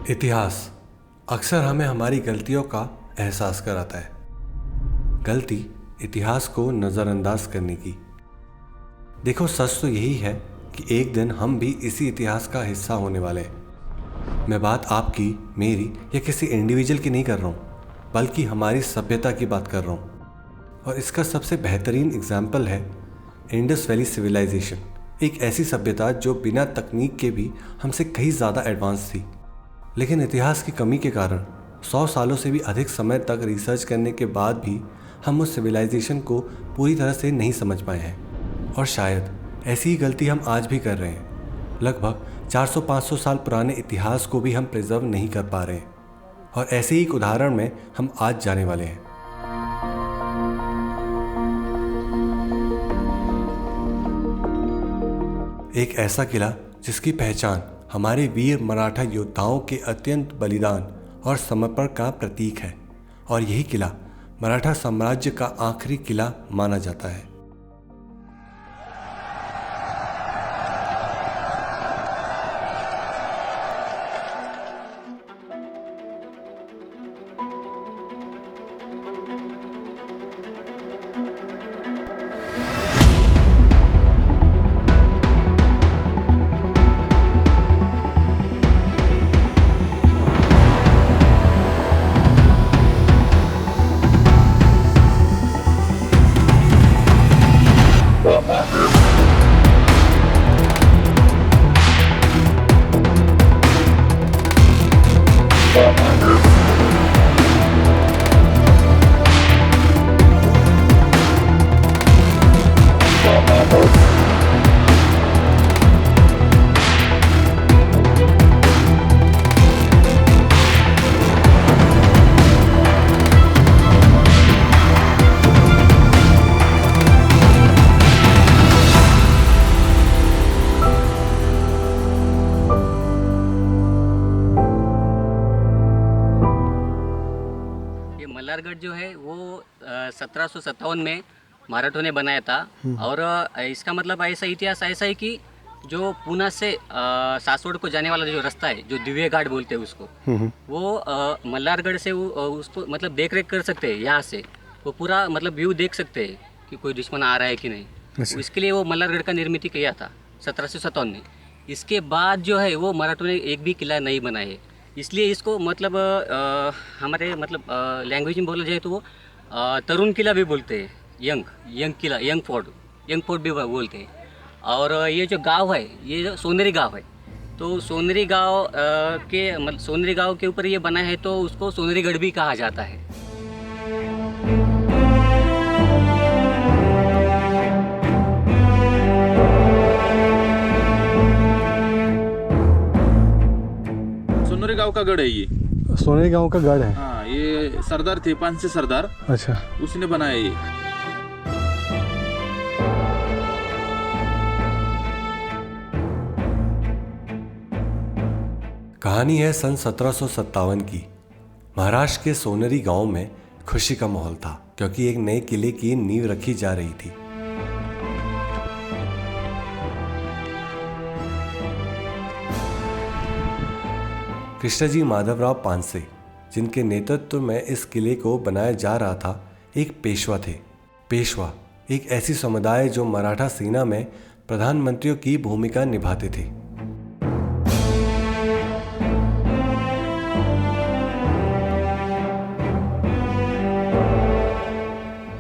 इतिहास अक्सर हमें हमारी गलतियों का एहसास कराता है। गलती इतिहास को नज़रअंदाज करने की। देखो, सच तो यही है कि एक दिन हम भी इसी इतिहास का हिस्सा होने वाले हैं। मैं बात आपकी, मेरी या किसी इंडिविजुअल की नहीं कर रहा हूँ, बल्कि हमारी सभ्यता की बात कर रहा हूँ। और इसका सबसे बेहतरीन एग्जाम्पल है इंडस वैली सिविलाइजेशन। एक ऐसी सभ्यता जो बिना तकनीक के भी हमसे कहीं ज़्यादा एडवांस थी, लेकिन इतिहास की कमी के कारण 100 सालों से भी अधिक समय तक रिसर्च करने के बाद भी हम उस सिविलाइजेशन को पूरी तरह से नहीं समझ पाए हैं। और शायद ऐसी ही गलती हम आज भी कर रहे हैं। लगभग 400-500 साल पुराने इतिहास को भी हम प्रिजर्व नहीं कर पा रहे हैं। और ऐसे ही एक उदाहरण में हम आज जाने वाले हैं। एक ऐसा किला जिसकी पहचान हमारे वीर मराठा योद्धाओं के अत्यंत बलिदान और समर्पण का प्रतीक है। और यही किला मराठा साम्राज्य का आखिरी किला माना जाता है। मल्हारगढ़ जो है वो 1757 में मराठों ने बनाया था। और इसका मतलब ऐसा इतिहास ऐसा है कि जो पूना से सासवड़ को जाने वाला जो रास्ता है, जो दिव्य घाट बोलते हैं उसको, वो मल्हारगढ़ से उसको मतलब देख रेख कर सकते हैं। यहाँ से वो पूरा मतलब व्यू देख सकते हैं कि कोई दुश्मन आ रहा है कि नहीं। इसके लिए वो मल्हारगढ़ का निर्मित किया था 1757 में। इसके बाद जो है वो मराठों ने एक भी किला नहीं बनाया है। इसलिए इसको मतलब हमारे मतलब लैंग्वेज में बोला जाए तो वो तरुण किला भी बोलते हैं, यंग किला, यंग फोर्ट भी बोलते हैं। और ये जो गांव है, ये जो सोनेरी गांव है, तो सोनेरी गांव सोनेरी गांव के ऊपर ये बना है, तो उसको सोनेरीगढ़ भी कहा जाता है। सोनेरी गांव का गढ़ है ये। सोनेरी गांव का गढ़ है। हाँ, ये सरदार थे, 5 से सरदार। अच्छा, उसने बनाया ये। कहानी है सन 1757 की। महाराष्ट्र के सोनेरी गांव में खुशी का माहौल था, क्योंकि एक नए किले की नींव रखी जा रही थी। कृष्णाजी माधवराव पानसे, जिनके नेतृत्व में इस किले को बनाया जा रहा था, एक पेशवा थे। पेशवा एक ऐसी समुदाय जो मराठा सेना में प्रधानमंत्रियों की भूमिका निभाते थे।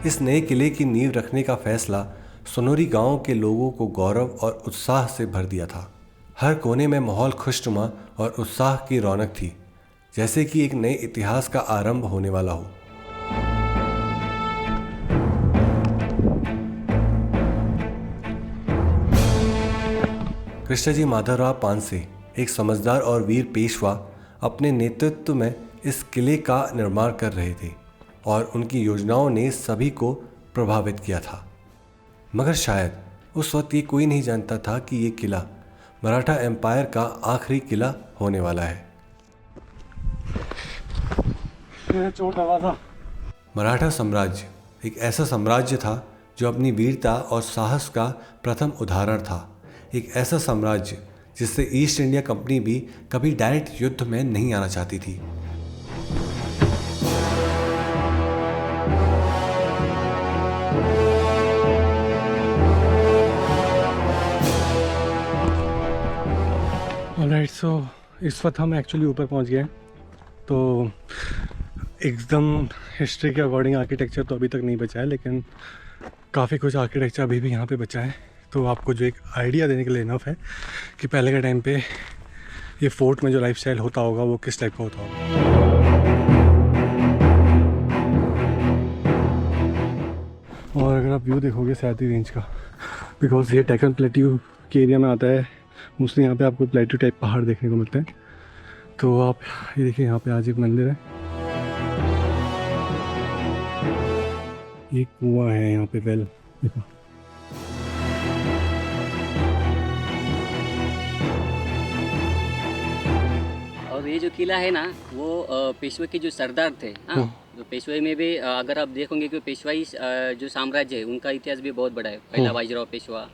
इस नए किले की नींव रखने का फैसला सोनेरी गांव के लोगों को गौरव और उत्साह से भर दिया था। हर कोने में माहौल खुशनुमा और उत्साह की रौनक थी, जैसे कि एक नए इतिहास का आरंभ होने वाला हो। कृष्णाजी माधवराव पानसे, एक समझदार और वीर पेशवा, अपने नेतृत्व में इस किले का निर्माण कर रहे थे और उनकी योजनाओं ने सभी को प्रभावित किया था। मगर शायद उस वक्त ये कोई नहीं जानता था कि ये किला मराठा एम्पायर का आखिरी किला होने वाला है। मराठा साम्राज्य एक ऐसा साम्राज्य था जो अपनी वीरता और साहस का प्रथम उदाहरण था। एक ऐसा साम्राज्य जिससे ईस्ट इंडिया कंपनी भी कभी डायरेक्ट युद्ध में नहीं आना चाहती थी। ऑलराइट, सो इस वक्त हम एक्चुअली ऊपर पहुंच गए हैं। तो एकदम हिस्ट्री के अकॉर्डिंग आर्किटेक्चर तो अभी तक नहीं बचा है, लेकिन काफ़ी कुछ आर्किटेक्चर अभी भी यहाँ पे बचा है। तो आपको जो एक आइडिया देने के लिए इनफ है कि पहले के टाइम पे ये फोर्ट में जो लाइफस्टाइल होता होगा वो किस टाइप का होता होगा। और अगर आप व्यू देखोगे सह्याद्री रेंज का, बिकॉज ये डेक्कन प्लेट्यू के एरिया में आता है, मोस्टली यहाँ पे आपको प्लेट्यू टाइप पहाड़ देखने को मिलते हैं। तो आप ये देखिए, यहाँ पे आज एक मंदिर है, ये कुआं है यहाँ पे, वेल देखो। और ये जो किला है ना, वो पेशवे के जो सरदार थे, हाँ, तो पेशवे में भी अगर आप देखोगे कि पेशवाई जो साम्राज्य है उनका इतिहास भी बहुत बड़ा है। पहला बाजीराव पेशवा,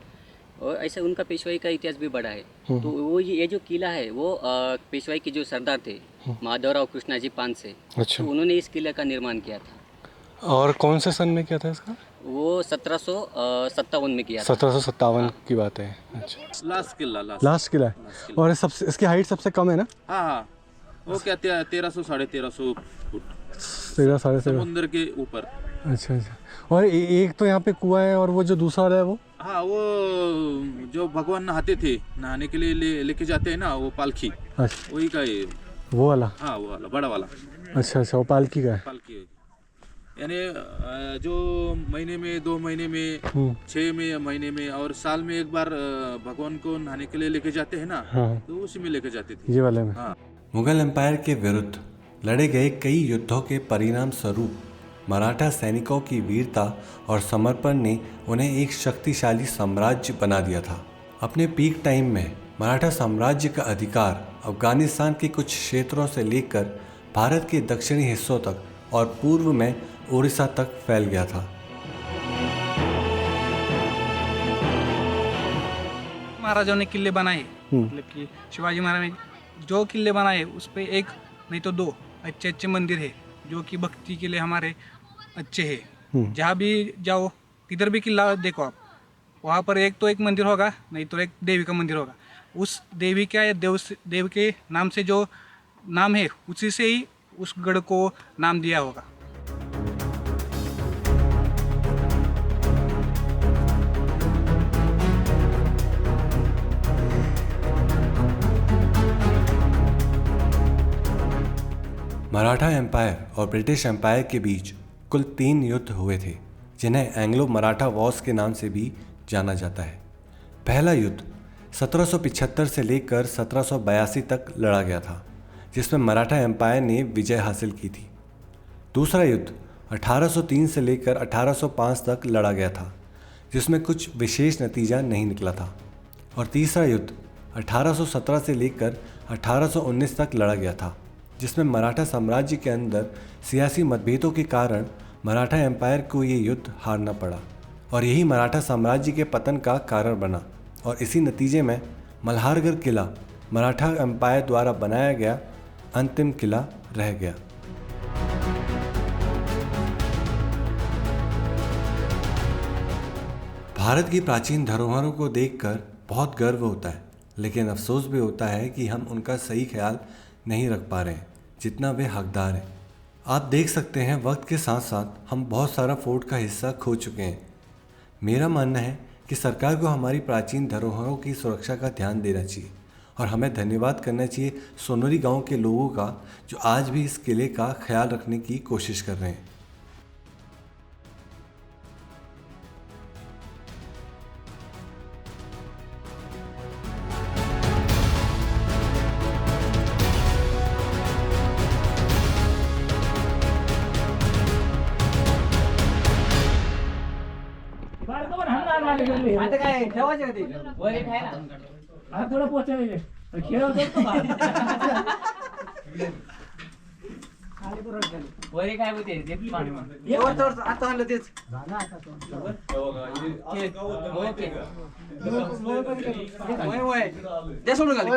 और ऐसे उनका पेशवाई का इतिहास भी बड़ा है। तो वो ये जो किला है वो पेशवाई के जो सरदार थे माधवराव कृष्णाजी पानसे, अच्छा, तो उन्होंने इस किले का निर्माण किया था। और कौन से सन में किया था इसका? वो 1757 में किया था। 1757 की बात है। अच्छा, लास्ट किला लास्ट किला है। और ये सबसे, इसकी हाइट सबसे कम है ना? हाँ, वो क्या 1300 साढ़े 1300 फुट 13 साढ़े 13 समुद्र के ऊपर। अच्छा। और एक तो यहाँ पे कुआं है, और वो जो दूसरा है वो? हाँ, वो जो भगवान नहाते थे, नहाने के लिए लेके जाते हैं ना, वो पालकी, अच्छा, वही का है वो वाला? हाँ, वो वाला बड़ा वाला। अच्छा, वो पालकी का है। पालकी है, यानी जो महीने में, 2 महीने में, 6 महीने में और साल में एक बार भगवान को नहाने के लिए लेके जाते हैं ना, हाँ, तो उसी में लेके जाते थे, ये वाले में। हाँ। मुगल एम्पायर के विरुद्ध लड़े गए कई युद्धों के परिणाम स्वरूप मराठा सैनिकों की वीरता और समर्पण ने उन्हें एक शक्तिशाली साम्राज्य बना दिया था। अपने पीक टाइम में मराठा साम्राज्य का अधिकार अफगानिस्तान के कुछ क्षेत्रों से लेकर भारत के दक्षिणी हिस्सों तक और पूर्व में उड़ीसा तक फैल गया था। महाराजाओं ने किले बनाए, मतलब कि शिवाजी महाराज ने जो किले बनाए उस पे एक नहीं तो 2 अच्छे अच्छे मंदिर है जो कि भक्ति के लिए हमारे अच्छे हैं। जहाँ भी जाओ, किधर भी किला देखो आप, वहाँ पर एक तो एक मंदिर होगा, नहीं तो एक देवी का मंदिर होगा। उस देवी का या देव के नाम से जो नाम है, उसी से ही उस गढ़ को नाम दिया होगा। मराठा एम्पायर और ब्रिटिश एम्पायर के बीच कुल 3 युद्ध हुए थे, जिन्हें एंग्लो मराठा वॉर्स के नाम से भी जाना जाता है। पहला युद्ध 1775 से लेकर 1782 तक लड़ा गया था, जिसमें मराठा एम्पायर ने विजय हासिल की थी। दूसरा युद्ध 1803 से लेकर 1805 तक लड़ा गया था, जिसमें कुछ विशेष नतीजा नहीं निकला था। और तीसरा युद्ध 1817 से लेकर 1819 तक लड़ा गया था, जिसमें मराठा साम्राज्य के अंदर सियासी मतभेदों के कारण मराठा एम्पायर को ये युद्ध हारना पड़ा, और यही मराठा साम्राज्य के पतन का कारण बना। और इसी नतीजे में मल्हारगढ़ किला मराठा एम्पायर द्वारा बनाया गया अंतिम किला रह गया। भारत की प्राचीन धरोहरों को देखकर बहुत गर्व होता है, लेकिन अफसोस भी होता है कि हम उनका सही ख्याल नहीं रख पा रहे हैं जितना वे हकदार हैं। आप देख सकते हैं, वक्त के साथ साथ हम बहुत सारा फोर्ट का हिस्सा खो चुके हैं। मेरा मानना है कि सरकार को हमारी प्राचीन धरोहरों की सुरक्षा का ध्यान देना चाहिए, और हमें धन्यवाद करना चाहिए सोनोरी गांव के लोगों का, जो आज भी इस किले का ख्याल रखने की कोशिश कर रहे हैं। आता काय ठेवायचं कधी वर एक आहे ना हा थोडं पोचायचे खेळ होतो वर एक आहे होते ते पाणी वर आता आणलं तेच ओके द्या सोडून खाली.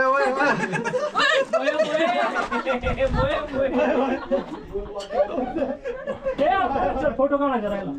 फोटो काढा करायला